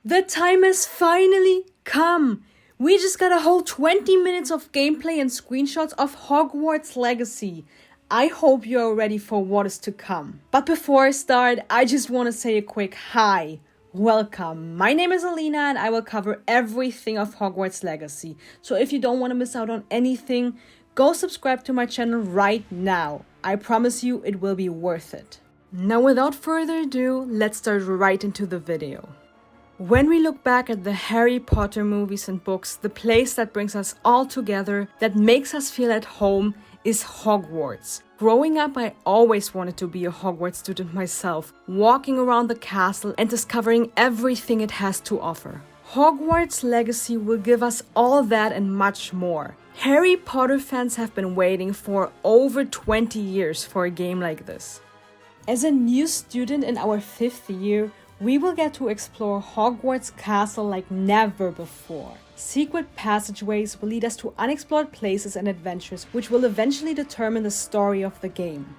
The time has finally come! We just got a whole 20 minutes of gameplay and screenshots of Hogwarts Legacy. I hope you are ready for what is to come. But before I start, I just want to say a quick hi. Welcome. My name is Alina and I will cover everything of Hogwarts Legacy. So if you don't want to miss out on anything, go subscribe to my channel right now. I promise you it will be worth it. Now without further ado, let's start right into the video. When we look back at the Harry Potter movies and books, the place that brings us all together, that makes us feel at home, is Hogwarts. Growing up, I always wanted to be a Hogwarts student myself, walking around the castle and discovering everything it has to offer. Hogwarts Legacy will give us all that and much more. Harry Potter fans have been waiting for over 20 years for a game like this. As a new student in our 5th year, we will get to explore Hogwarts Castle like never before. Secret passageways will lead us to unexplored places and adventures, which will eventually determine the story of the game.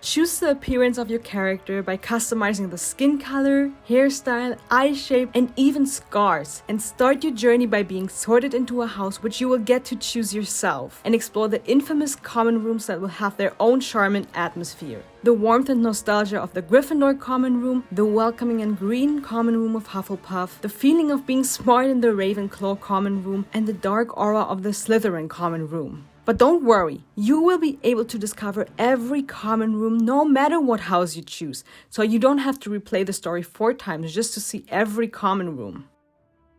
Choose the appearance of your character by customizing the skin color, hairstyle, eye shape, and even scars. And start your journey by being sorted into a house which you will get to choose yourself. And explore the infamous common rooms that will have their own charm and atmosphere. The warmth and nostalgia of the Gryffindor common room, the welcoming and green common room of Hufflepuff, the feeling of being smart in the Ravenclaw common room, and the dark aura of the Slytherin common room. But don't worry, you will be able to discover every common room no matter what house you choose, so you don't have to replay the story 4 times just to see every common room.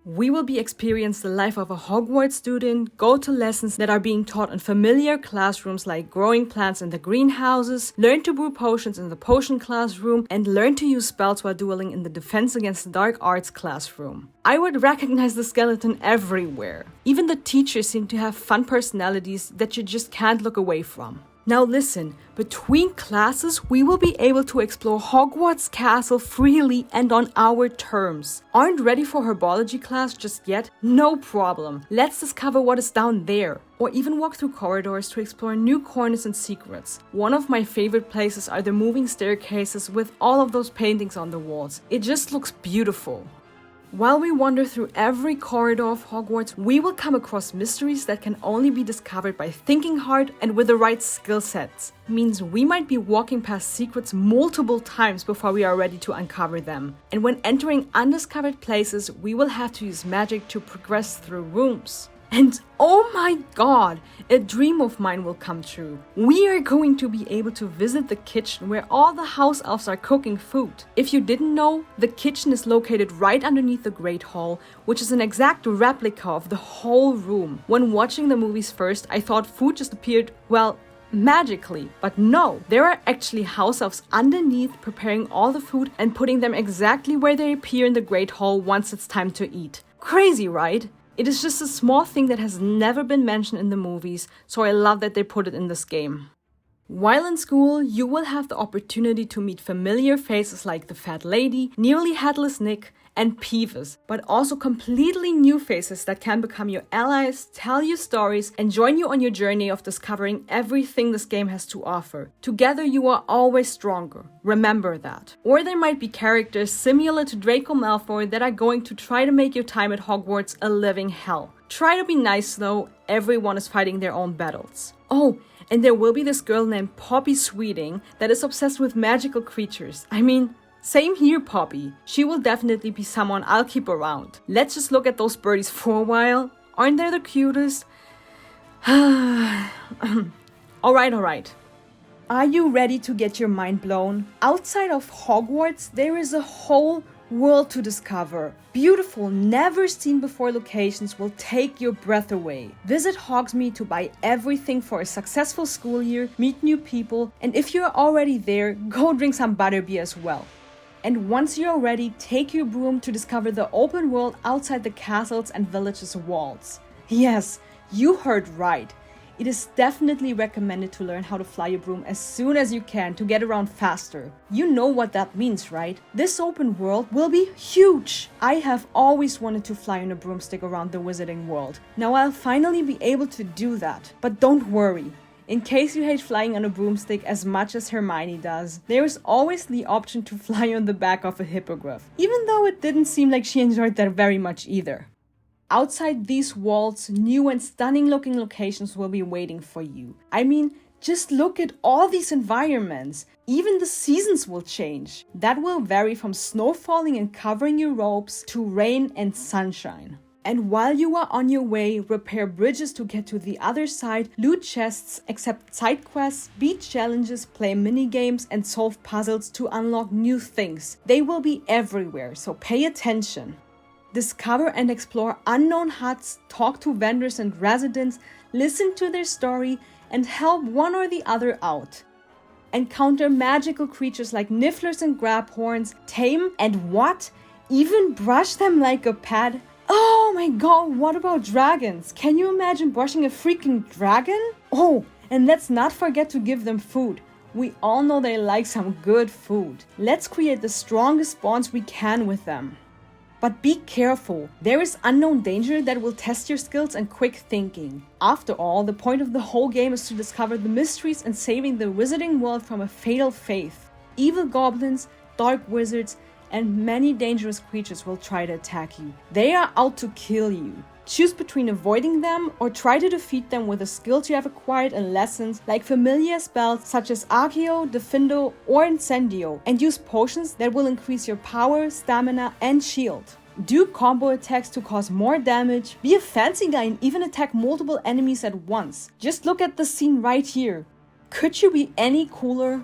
We will be experiencing the life of a Hogwarts student, go to lessons that are being taught in familiar classrooms like growing plants in the greenhouses, learn to brew potions in the potion classroom, and learn to use spells while dueling in the defense against the dark arts classroom. I would recognize the skeleton everywhere. Even the teachers seem to have fun personalities that you just can't look away from. Now listen, between classes we will be able to explore Hogwarts Castle freely and on our terms. Aren't ready for herbology class just yet? No problem. Let's discover what is down there. Or even walk through corridors to explore new corners and secrets. One of my favorite places are the moving staircases with all of those paintings on the walls. It just looks beautiful. While we wander through every corridor of Hogwarts, we will come across mysteries that can only be discovered by thinking hard and with the right skill sets. Means we might be walking past secrets multiple times before we are ready to uncover them. And when entering undiscovered places, we will have to use magic to progress through rooms. And oh my god, a dream of mine will come true. We are going to be able to visit the kitchen where all the house elves are cooking food. If you didn't know, the kitchen is located right underneath the Great Hall, which is an exact replica of the whole room. When watching the movies first, I thought food just appeared, well, magically. But no, there are actually house elves underneath preparing all the food and putting them exactly where they appear in the Great Hall once it's time to eat. Crazy, right? It is just a small thing that has never been mentioned in the movies, so I love that they put it in this game. While in school, you will have the opportunity to meet familiar faces like the Fat Lady, Nearly Headless Nick, and Peeves, but also completely new faces that can become your allies, tell you stories, and join you on your journey of discovering everything this game has to offer. Together you are always stronger. Remember that. Or there might be characters similar to Draco Malfoy that are going to try to make your time at Hogwarts a living hell. Try to be nice though, everyone is fighting their own battles. Oh, and there will be this girl named Poppy Sweeting that is obsessed with magical creatures. I mean, same here, Poppy. She will definitely be someone I'll keep around. Let's just look at those birdies for a while. Aren't they the cutest? Alright. Are you ready to get your mind blown? Outside of Hogwarts, there is a whole world to discover. Beautiful, never seen before locations will take your breath away. Visit Hogsmeade to buy everything for a successful school year, meet new people, and if you're already there, go drink some butterbeer as well. And once you're ready, take your broom to discover the open world outside the castles and villages' walls. Yes, you heard right. It is definitely recommended to learn how to fly your broom as soon as you can to get around faster. You know what that means, right? This open world will be huge! I have always wanted to fly on a broomstick around the Wizarding World. Now I'll finally be able to do that. But don't worry. In case you hate flying on a broomstick as much as Hermione does, there is always the option to fly on the back of a hippogriff, even though it didn't seem like she enjoyed that very much either. Outside these walls, new and stunning looking locations will be waiting for you. I mean, just look at all these environments. Even the seasons will change. That will vary from snow falling and covering your robes to rain and sunshine. And while you are on your way, repair bridges to get to the other side, loot chests, accept side quests, beat challenges, play mini games, and solve puzzles to unlock new things. They will be everywhere, so pay attention. Discover and explore unknown huts, talk to vendors and residents, listen to their story, and help one or the other out. Encounter magical creatures like nifflers and grabhorns, tame and what? Even brush them like a pet? Oh my god, what about dragons? Can you imagine brushing a freaking dragon? Oh, and let's not forget to give them food. We all know they like some good food. Let's create the strongest bonds we can with them. But be careful, there is unknown danger that will test your skills and quick thinking. After all, the point of the whole game is to discover the mysteries and saving the wizarding world from a fatal fate. Evil goblins, dark wizards, and many dangerous creatures will try to attack you. They are out to kill you. Choose between avoiding them or try to defeat them with the skills you have acquired in lessons like familiar spells such as Accio, Diffindo, or Incendio, and use potions that will increase your power, stamina, and shield. Do combo attacks to cause more damage, be a fancy guy and even attack multiple enemies at once. Just look at the scene right here. Could you be any cooler?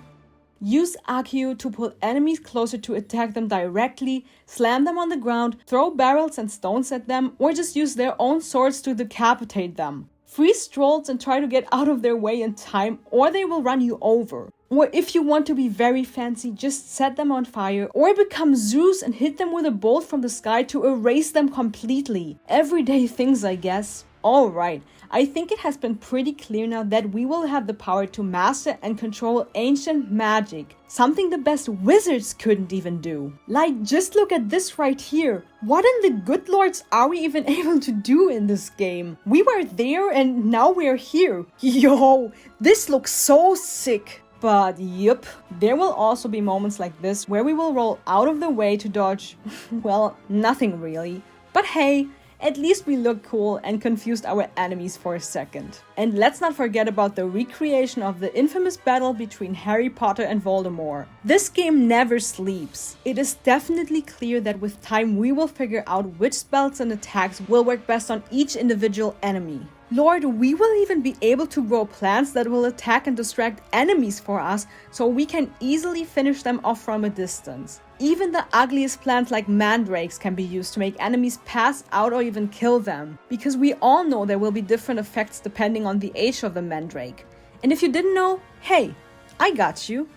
Use Accio to pull enemies closer to attack them directly, slam them on the ground, throw barrels and stones at them, or just use their own swords to decapitate them. Freeze trolls and try to get out of their way in time, or they will run you over. Or if you want to be very fancy, just set them on fire, or become Zeus and hit them with a bolt from the sky to erase them completely. Everyday things, I guess. Alright, I think it has been pretty clear now that we will have the power to master and control ancient magic. Something the best wizards couldn't even do. Like, just look at this right here. What in the good lords are we even able to do in this game? We were there and now we're here. Yo, this looks so sick. But yep, there will also be moments like this where we will roll out of the way to dodge, well, nothing really. But hey, at least we looked cool and confused our enemies for a second. And let's not forget about the recreation of the infamous battle between Harry Potter and Voldemort. This game never sleeps. It is definitely clear that with time we will figure out which spells and attacks will work best on each individual enemy. Lord, we will even be able to grow plants that will attack and distract enemies for us so we can easily finish them off from a distance. Even the ugliest plants like mandrakes can be used to make enemies pass out or even kill them, because we all know there will be different effects depending on the age of the mandrake. And if you didn't know, hey, I got you.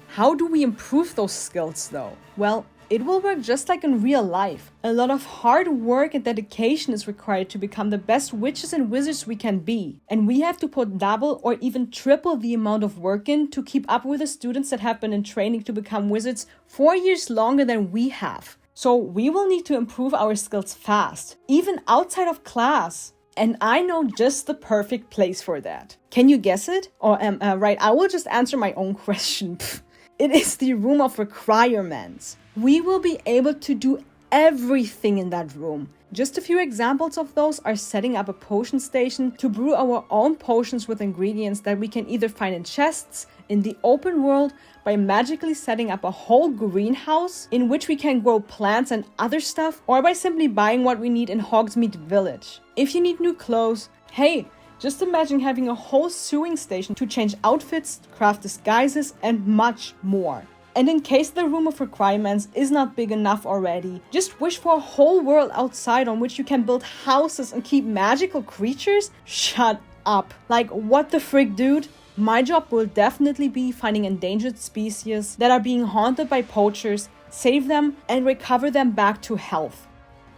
How do we improve those skills though? Well, it will work just like in real life. A lot of hard work and dedication is required to become the best witches and wizards we can be. And we have to put double or even triple the amount of work in to keep up with the students that have been in training to become wizards 4 years longer than we have. So we will need to improve our skills fast, even outside of class. And I know just the perfect place for that. Can you guess it? Or right, I will just answer my own question. It is the room of requirements. We will be able to do everything in that room. Just a few examples of those are setting up a potion station to brew our own potions with ingredients that we can either find in chests, in the open world, by magically setting up a whole greenhouse in which we can grow plants and other stuff, or by simply buying what we need in Hogsmeade Village. If you need new clothes, hey, just imagine having a whole sewing station to change outfits, craft disguises, and much more. And in case the room of requirements is not big enough already, just wish for a whole world outside on which you can build houses and keep magical creatures? Shut up. Like, what the frick, dude? My job will definitely be finding endangered species that are being haunted by poachers, save them, and recover them back to health.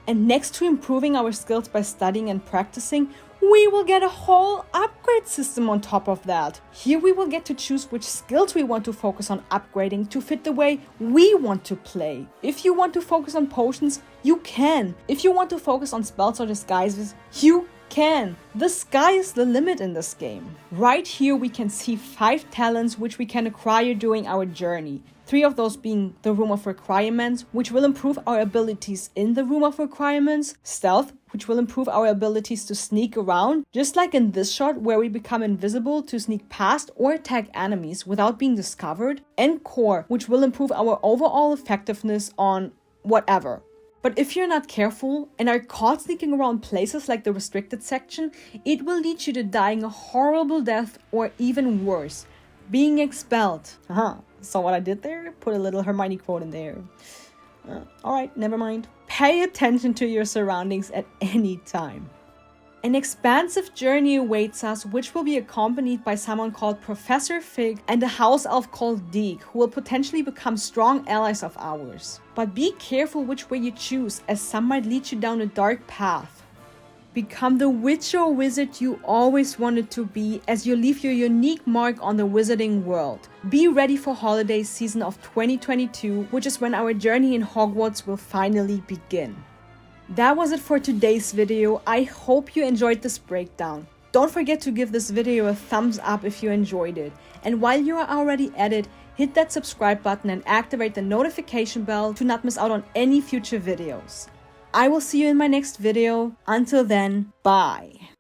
And next to improving our skills by studying and practicing, we will get a whole upgrade system on top of that. Here we will get to choose which skills we want to focus on upgrading to fit the way we want to play. If you want to focus on potions, you can. If you want to focus on spells or disguises, you can. The sky is the limit in this game. Right here we can see 5 talents which we can acquire during our journey. 3 of those being the Room of Requirements, which will improve our abilities in the Room of Requirements, Stealth, which will improve our abilities to sneak around, just like in this shot where we become invisible to sneak past or attack enemies without being discovered, and Core, which will improve our overall effectiveness on whatever. But if you're not careful and are caught sneaking around places like the restricted section, it will lead you to dying a horrible death or even worse, being expelled. Saw what I did there? Put a little Hermione quote in there. Alright, never mind. Pay attention to your surroundings at any time. An expansive journey awaits us, which will be accompanied by someone called Professor Fig and a house elf called Deke, who will potentially become strong allies of ours. But be careful which way you choose, as some might lead you down a dark path. Become the witch or wizard you always wanted to be as you leave your unique mark on the wizarding world. Be ready for holiday season of 2022, which is when our journey in Hogwarts will finally begin. That was it for today's video. I hope you enjoyed this breakdown. Don't forget to give this video a thumbs up if you enjoyed it. And while you are already at it, hit that subscribe button and activate the notification bell to not miss out on any future videos. I will see you in my next video. Until then, bye.